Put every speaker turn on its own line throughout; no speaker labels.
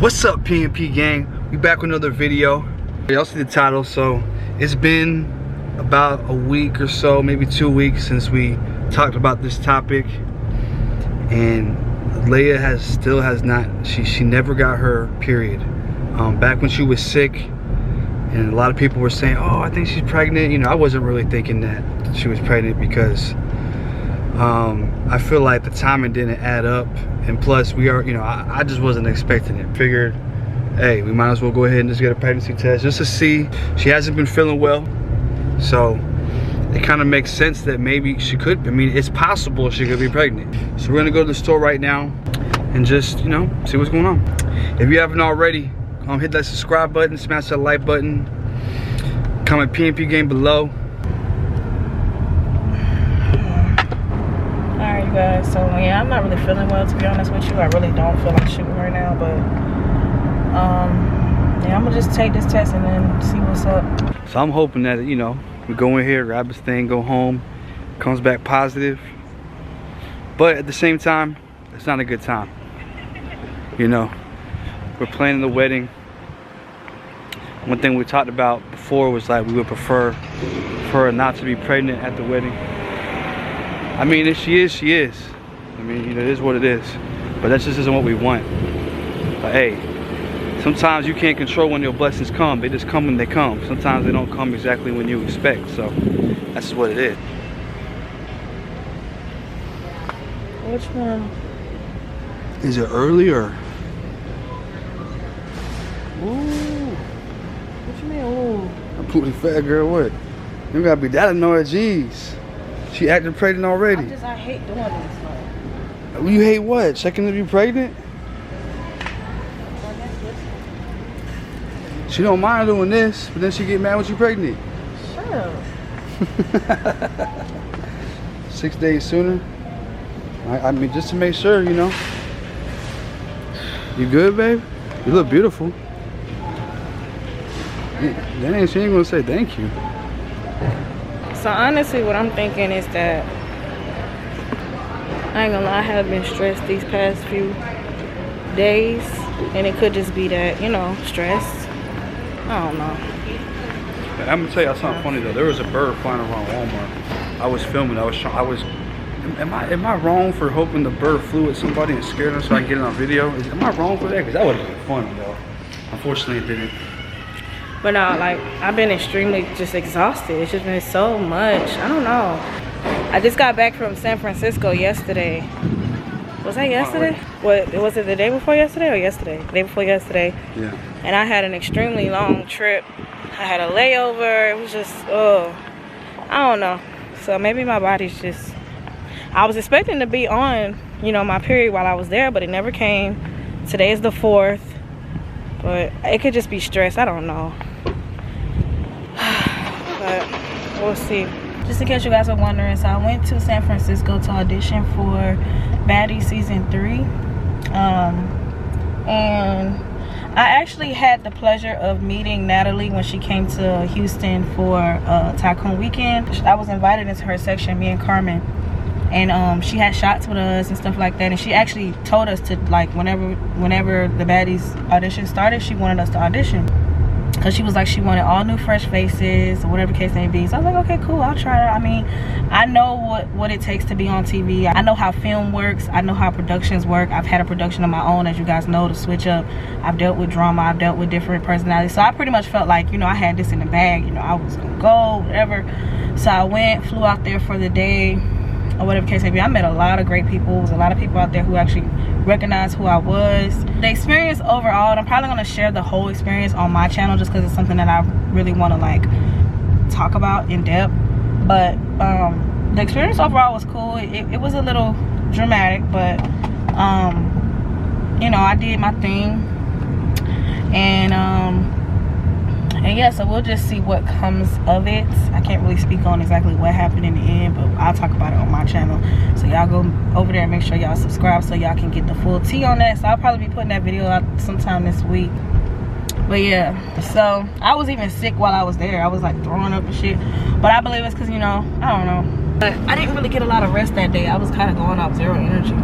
What's up, PNP gang? We back with another video. Y'all see the title. So it's been about a week or so, maybe 2 weeks, since we talked about this topic, and Layah still has not. She never got her period. Back when she was sick, and a lot of people were saying, "Oh, I think she's pregnant." You know, I wasn't really thinking that she was pregnant because I feel like the timing didn't add up, and plus we are, you know, I just wasn't expecting it. Figured, hey, we might as well go ahead and just get a pregnancy test just to see. She hasn't been feeling well, so it kind of makes sense that maybe she could. I mean, it's possible she could be pregnant. So we're gonna go to the store right now and just, you know, see what's going on. If you haven't already, hit that subscribe button, smash that like button, comment PNP game below.
Alright, you guys, so yeah, I'm not really feeling well, to be honest with you. I really don't feel like shooting right now, but yeah, I'm gonna just take this test and then see what's up.
So I'm hoping that, you know, we go in here, grab this thing, go home, comes back positive. But at the same time, it's not a good time. You know, we're planning the wedding. One thing we talked about before was like we would prefer for her not to be pregnant at the wedding. I mean, if she is, she is. I mean, you know, it is what it is. But that just isn't what we want. But hey, sometimes you can't control when your blessings come. They just come when they come. Sometimes they don't come exactly when you expect. So that's just what it is.
Which one?
Is it early or? Ooh.
What you mean, ooh?
I'm putting fat girl, what? You gotta be that annoyed, jeez. She acting pregnant already.
I hate doing this.
You hate what? Checking to be pregnant? She don't mind doing this, but then she get mad when she pregnant.
Shut up.
6 days sooner. I mean, just to make sure, you know. You good, babe? You look beautiful. She ain't gonna say thank you.
So honestly, what I'm thinking is that I ain't gonna lie, I have been stressed these past few days, and it could just be that, you know, stress. I don't know.
I'm gonna tell y'all something funny though. There was a bird flying around Walmart. I was filming. Am I wrong for hoping the bird flew at somebody and scared them so I can get it on video? Am I wrong for that? Because that would have been fun though. Unfortunately, it didn't.
But no, like, I've been extremely just exhausted. It's just been so much. I don't know. I just got back from San Francisco yesterday. Was that yesterday? What, was it the day before yesterday or yesterday? The day before yesterday.
Yeah.
And I had an extremely long trip. I had a layover. It was just, I don't know. So maybe my body's just, I was expecting to be on, you know, my period while I was there, but it never came. Today is the 4th. But it could just be stress. I don't know. But we'll see. Just in case you guys are wondering, so I went to San Francisco to audition for Baddie Season 3. And I actually had the pleasure of meeting Natalie when she came to Houston for Tycoon Weekend. I was invited into her section, me and Carmen. And she had shots with us and stuff like that, and she actually told us to, like, whenever the Baddies audition started, she wanted us to audition, because she was like, she wanted all new fresh faces or whatever the case may be. So I was like, okay, cool, I'll try it. I mean, I know what it takes to be on TV. I know how film works. I know how productions work. I've had a production of my own, as you guys know, to switch up. I've dealt with drama. I've dealt with different personalities. So I pretty much felt like, you know, I had this in the bag. You know, I was gonna go, whatever. So I flew out there for the day, or whatever case may be. I met a lot of great people. There was a lot of people out there who actually recognized who I was. The experience overall, and I'm probably going to share the whole experience on my channel just because it's something that I really want to, like, talk about in depth. But the experience overall was cool. It was a little dramatic, but you know, I did my thing. And yeah, so we'll just see what comes of it. I can't really speak on exactly what happened in the end, but I'll talk about it on my channel. So y'all go over there and make sure y'all subscribe so y'all can get the full tea on that. So I'll probably be putting that video out sometime this week. But yeah, so I was even sick while I was there. I was like throwing up and shit. But I believe it's because, you know, I don't know. But I didn't really get a lot of rest that day. I was kind of going off zero energy.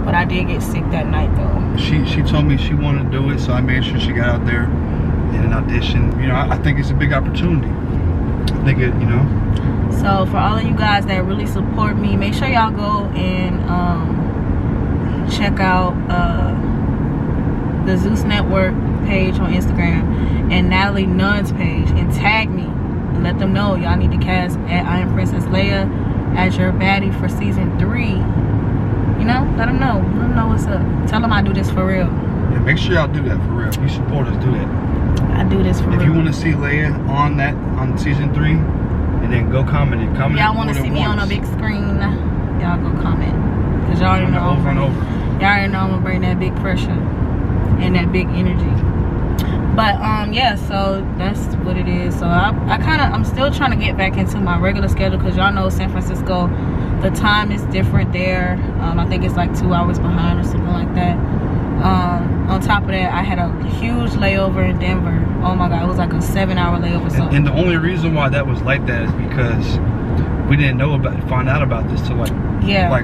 But but I did get sick that night though.
She told me she wanted to do it, so I made sure she got out there in an audition. You know, I think it's a big opportunity. I think it, you know.
So for all of you guys that really support me, make sure y'all go and check out the Zeus Network page on Instagram and Natalie Nunn's page and tag me and let them know y'all need to cast at I Am Princess Layah as your baddie for season 3. You know, let them know what's up. Tell them I do this for real.
Yeah, make sure y'all do that for real. You support us, do that.
I do this for real.
If you want to see Layah on season 3, and then go comment it. Comment.
Y'all want to see me on a big screen? Y'all go comment. Cause y'all already know.
Over and over.
Y'all already know I'm gonna bring that big pressure and that big energy. But yeah, so that's what it is. So I'm still trying to get back into my regular schedule, because y'all know San Francisco, the time is different there. I think it's like 2 hours behind or something like that. On top of that, I had a huge layover in Denver. Oh my god, it was like a 7-hour layover. So
and the only reason why that was like that is because we didn't know find out about this till like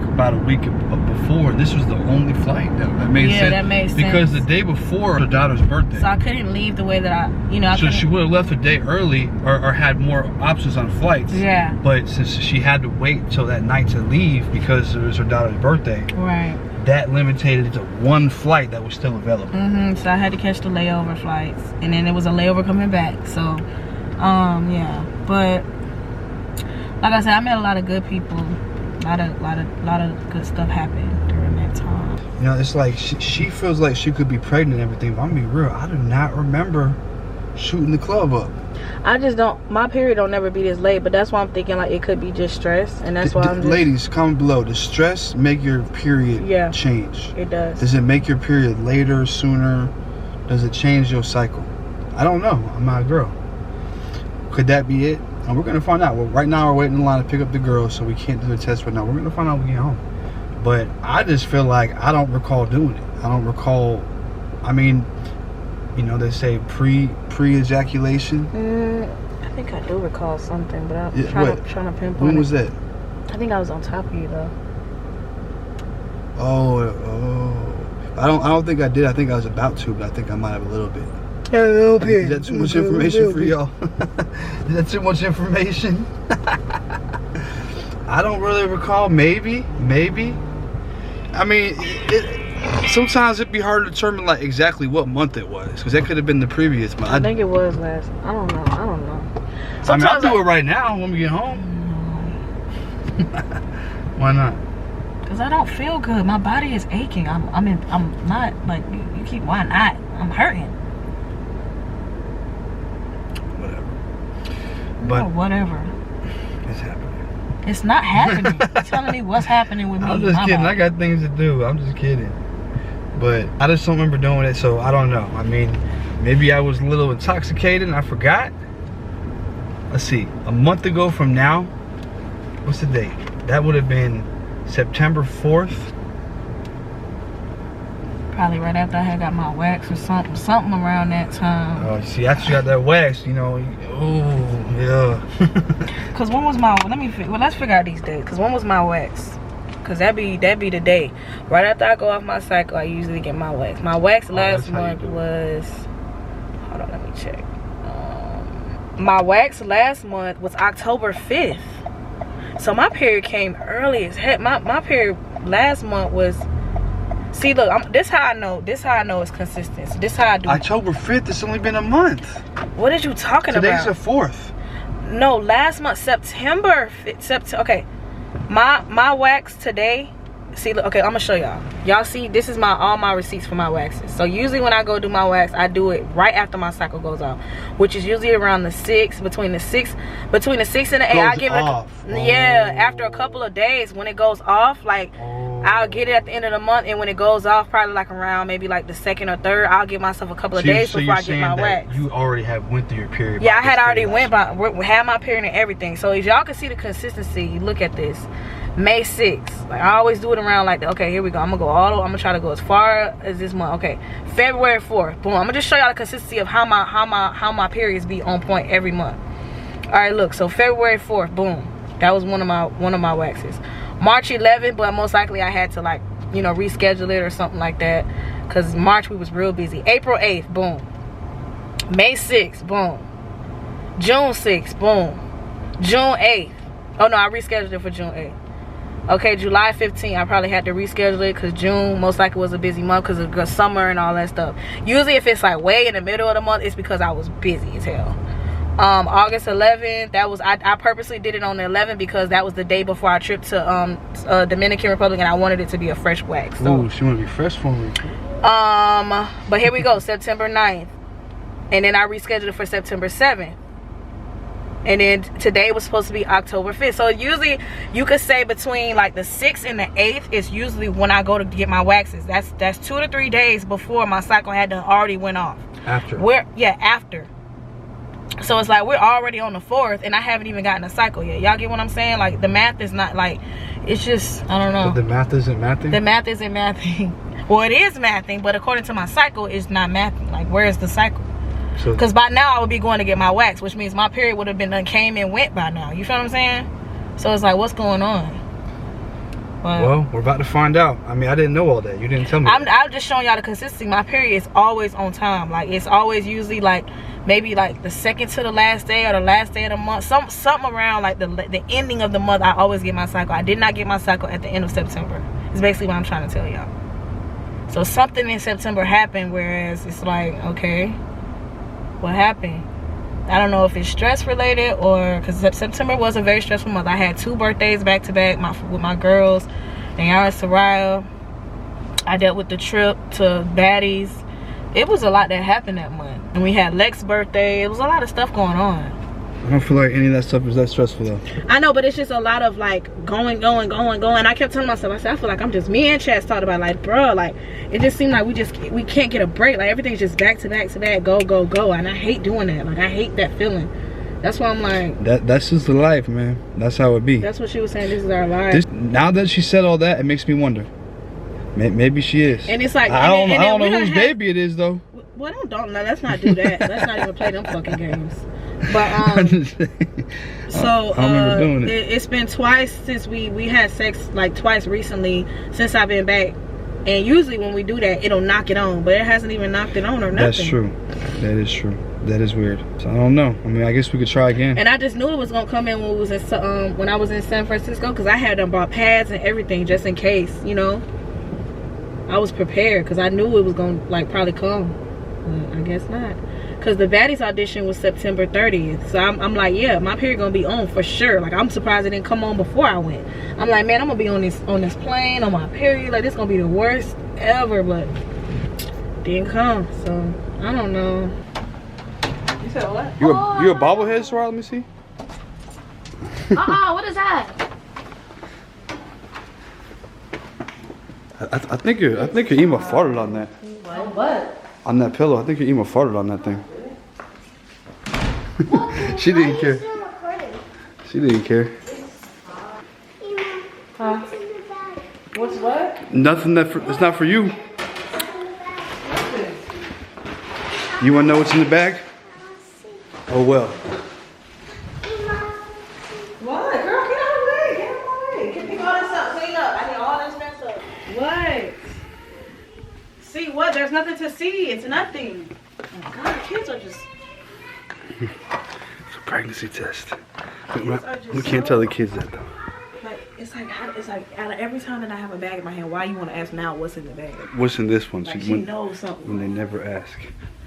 about a week before. This was the only flight that made sense. Yeah, that made sense. Because the day before her daughter's birthday.
So I couldn't leave the way that I
so she would have left a day early or had more options on flights.
Yeah.
But since she had to wait till that night to leave because it was her daughter's birthday.
Right.
That limited it to one flight that was still available.
So I had to catch the layover flights, and then there was a layover coming back. So, yeah. But like I said, I met a lot of good people. A lot of good stuff happened during that time.
You know, it's like she feels like she could be pregnant and everything. But I'm gonna be real, I do not remember shooting the club up.
I just don't. My period don't never be this late, but that's why I'm thinking like it could be just stress, and that's why I'm just.
Ladies, comment below. Does stress make your period change?
It does.
Does it make your period later, sooner? Does it change your cycle? I don't know. I'm not a girl. Could that be it? And we're gonna find out. Well, right now we're waiting in line to pick up the girls, so we can't do the test right now. We're gonna find out when we get home. But I just feel like I don't recall doing it. I don't recall. I mean, you know, they say pre-ejaculation.
I think I do recall something, but I'm trying to pinpoint.
When was that?
I think I was on top of you though.
Oh. I don't think I did. I think I was about to, but I think I might have a little bit.
Yeah, a little bit.
Is that too much information for y'all? Is that too much information? I don't really recall. Maybe. I mean, sometimes it'd be hard to determine like exactly what month it was, because that could have been the previous month.
I think it was last. I don't know.
Sometimes I mean, I'll do it right now when we get home. Why not?
Because I don't feel good. My body is aching. I'm not like you keep. Why not? I'm hurting.
But
whatever.
It's happening.
It's not happening. You're telling me what's happening with me.
I'm just kidding. I got things to do. I'm just kidding. But I just don't remember doing it, so I don't know. I mean, maybe I was a little intoxicated and I forgot. Let's see. A month ago from now, what's the date? That would have been September 4th.
Probably right after I had got my wax or something around that time.
Oh, see, after you got that wax, you know, oh, yeah.
Cause when was my? Let's figure out these dates. Cause when was my wax? Cause that be the day. Right after I go off my cycle, I usually get my wax. My wax last month was. Hold on, let me check. My wax last month was October 5th. So my period came early as heck. My period last month was. See, look, this how I know it's consistent. So this how I do.
October 5th, it's only been a month.
What are you talking about?
Today's the 4th.
No, last month, September. Okay, my wax today. See, look, okay, I'm gonna show y'all. Y'all see, this is all my receipts for my waxes. So usually when I go do my wax, I do it right after my cycle goes off, which is usually around the 6th, between the 6th and the 8th. I give it, yeah, after a couple of days when it goes off, like. I'll get it at the end of the month, and when it goes off, probably like around maybe like the 2nd or 3rd, I'll give myself a couple of days before I get my wax.
You already have went through your period.
Yeah, I had already had my period and everything. So if y'all can see the consistency, look at this. May 6th, like I always do it around like that. Okay, here we go. I'm gonna go I'm gonna try to go as far as this month. Okay, February 4th, boom. I'm gonna just show y'all the consistency of how my periods be on point every month. All right, look. So February 4th, boom. That was one of my waxes. March 11th, but most likely I had to like you know, reschedule it or something like that. Because March we was real busy. April 8th, boom. May 6th, boom. June 6th, boom. June 8th. Oh no, I rescheduled it for June 8th. Okay, July 15th, I probably had to reschedule it because June most likely was a busy month because of the summer and all that stuff. Usually if it's like way in the middle of the month, it's because I was busy as hell. August 11th, that was, I purposely did it on the 11th because that was the day before our trip to Dominican Republic, and I wanted it to be a fresh wax. So.
Ooh, she want to be fresh for me.
But here we go, September 9th. And then I rescheduled it for September 7th. And then today was supposed to be October 5th. So usually you could say between like the 6th and the 8th is usually when I go to get my waxes. That's 2 to 3 days before my cycle had to already went off.
After.
After. So it's like we're already on the 4th and I haven't even gotten a cycle yet. Y'all get what I'm saying? Like the math is not like, it's just, I don't know.
But the math isn't mathing?
The math isn't mathing. Well, it is mathing, but according to my cycle, it's not mathing. Like, where is the cycle? Because by now I would be going to get my wax, which means my period would have been done, came and went by now. You feel what I'm saying? So it's like, what's going on? But,
well, we're about to find out. I mean, I didn't know all that. You didn't tell me.
I'm just showing y'all the consistency. My period is always on time. Like, it's always usually like maybe like the second to the last day or the last day of the month. Something around like the ending of the month. I always get my cycle. I did not get my cycle at the end of September. It's basically what I'm trying to tell y'all. So something in September happened, whereas it's like, okay. What happened? I don't know if it's stress related or because September was a very stressful month. I had 2 birthdays back to back with my girls, Nayara and Soraya. I dealt with the trip to Baddies. It was a lot that happened that month. And we had Lex's birthday. It was a lot of stuff going on.
I don't feel like any of that stuff is that stressful though.
I know, but it's just a lot of like going. I kept telling myself, I said, I feel like I'm just, me and Chaz talked about like, bro, like it just seemed like we can't get a break. Like everything's just back to back to back, go. And I hate doing that. Like I hate that feeling. That's why I'm like,
that's just the life, man. That's how it be.
That's what she was saying. This is our life.
Now that she said all that, it makes me wonder. Maybe she is.
And it's like,
I don't know whose baby it is though.
Well, don't let's not do that. Let's not even play them fucking games. But so it's been twice since we had sex, like twice recently since I've been back. And usually when we do that, it'll knock it on, but it hasn't even knocked it on or nothing.
That's true. That is true. That is weird. So I don't know. I mean, I guess we could try again.
And I just knew it was gonna come in when we was in when I was in San Francisco, because I had them brought pads and everything just in case, you know. I was prepared because I knew it was gonna like probably come. I guess not. Because the Baddies audition was September 30th. So I'm like, yeah, my period gonna be on for sure. Like, I'm surprised it didn't come on before I went. I'm like, man, I'm gonna be on this plane on my period. Like, this gonna be the worst ever, but didn't come. So I don't know. You said what?
You a bobblehead, Soraya? Let me see.
What is that?
I think your emo farted on that.
What?
On that pillow. I think your emo farted on that thing. She didn't care. She didn't care.
Huh? What's what?
Nothing it's not for you. You wanna know what's in the bag? Oh well.
What? Girl, get out of the way. Get out of the way. Get pick all this up. Clean up. I need all this messed up. What? See what? There's nothing to see. It's nothing. Oh God, kids are just.
It's a pregnancy test. We can't tell the kids that though.
Like it's like out of every time that I have a bag in my hand, why you want to ask now what's in the bag?
What's in this one?
Like she knows something.
When they never ask.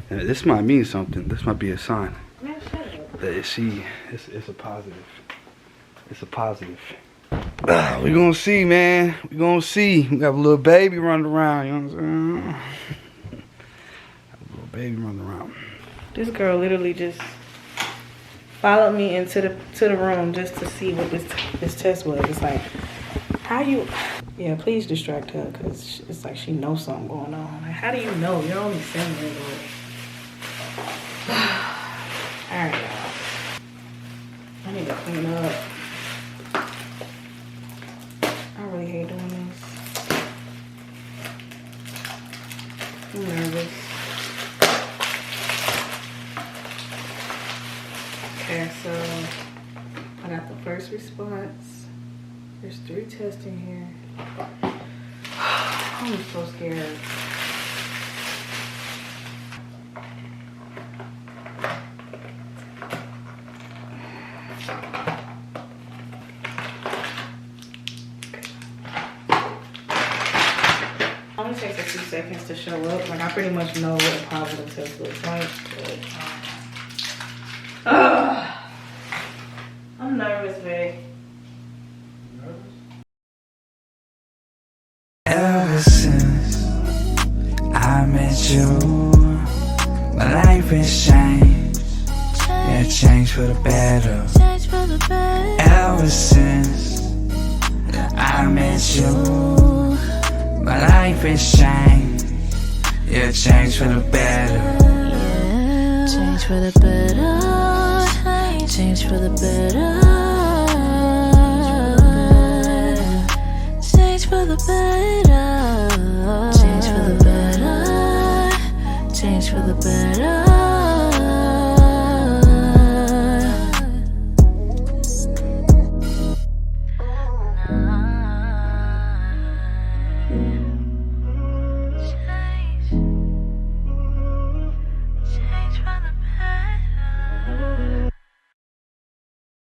And this might mean something. This might be a sign.
Man, shut up.
That it's a positive. It's a positive. We're gonna see, man. We're gonna see. We got a little baby running around, you know what I'm saying? A little baby running around.
This girl literally just followed me into the room just to see what this test was. It's like, how you? Yeah, please distract her because it's like she knows something going on. Like, how do you know? You're only 7 years old. All right, y'all. I need to clean up. I really hate doing this. I'm nervous. Okay, so I got the first response. There's 3 tests in here. I'm so scared. It only takes a few seconds to show up. Like, I pretty much know what a positive test looks like. But, I'm nervous, babe.
Ever since I met you, my life has changed. Yeah, changed for the better. Ever since I met you, my life has changed. Yeah, changed for the better.
Yeah, change for the better. Change for the better. Change for the better. Change for the better. Change for the better.